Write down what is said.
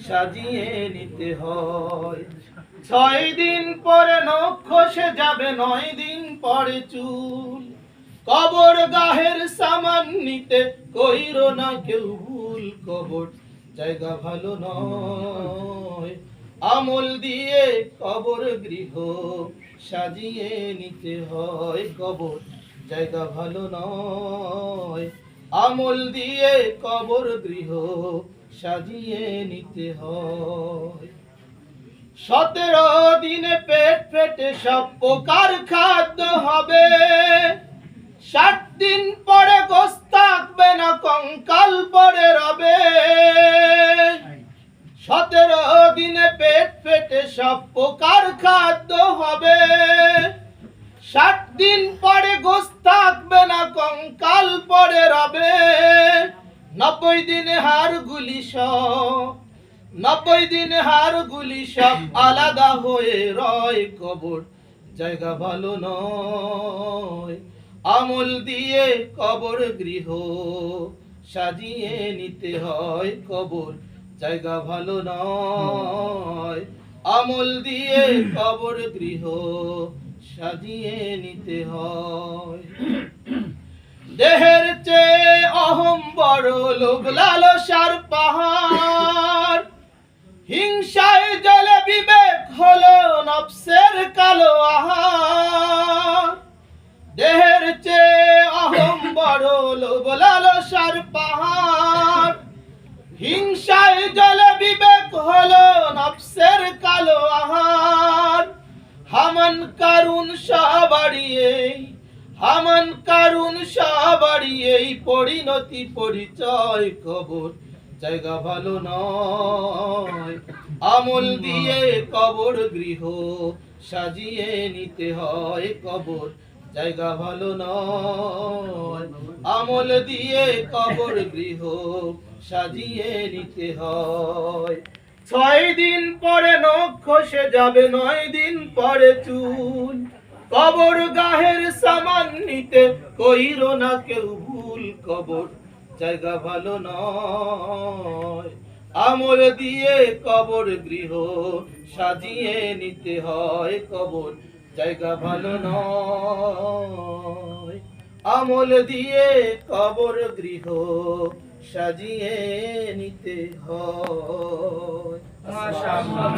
সাজিয়ে নিতে হয়। 6 দিন পরে নখ খসে যাবে, 9 দিন পরে চুল। কবর গাহের সামান নিতে কইরো না কেউ ভুল, কবর জায়গা ভালো নয়। আমল দিয়ে কবর গৃহ সাজিয়ে নিতে হয়, কবর জায়গা ভালো নয়। আমল দিয়ে কবর গৃহ সাজিয়ে নিতে হয়। 17 দিনে পেট ফেটে সব প্রকার খাদ্য হবে, 60 দিন পরে গোশ থাকবে না, কঙ্কাল পরে রবে। 17 দিনে পেট ফেটে সব প্রকার খাদ্য হবে, 60 দিন পরে গোশ থাকবে না, কঙ্কাল পরে রবে। 90 দিনে হাড়গুলি সব, 90 দিনে হাড়গুলি সব আলাদা হয়ে রয়, কবর জায়গা ভালো নয়। আমল দিয়ে কবর গৃহ সাজিয়ে নিতে হয়, কবর জায়গা ভালো নয়। আমল দিয়ে কবর গৃহ সাজিয়ে নিতে হয়। দেহের চেয়ে অহম বড়, লোভ লালসার পাহাড়, হিংসায় জলে বিবেক হলো নফসের কালো আহার। দেহের চেয়ে অহম বড়, লোভ লালসার পাহাড়, হিংসায় জলে বিবেক হলো নফসের কালো আহার। হামান কারুন সাবাড়িয়ে, হামান কারুন সাবাড়িয়ে পরিণতি পরিচয়, কবর জায়গা ভালো নয়। আমল দিয়ে কবর গৃহ সাজিয়ে নিতে হয়, কবর জায়গা ভালো নয়। আমল দিয়ে কবর গৃহ সাজিয়ে নিতে হয়। 6 দিন পরে নখ খসে যাবে, 9 দিন পরে চুল। কবর গাহের সামান নিতে কইরো না কেউ ভুল, কবর জায়গা ভালো নয়। আমল দিয়ে কবর গৃহ সাজিয়ে নিতে হয়, কবর জায়গা ভালো নয়। আমল দিয়ে কবর গৃহ সাজিয়ে নিতে হয়। মাশাআল্লাহ।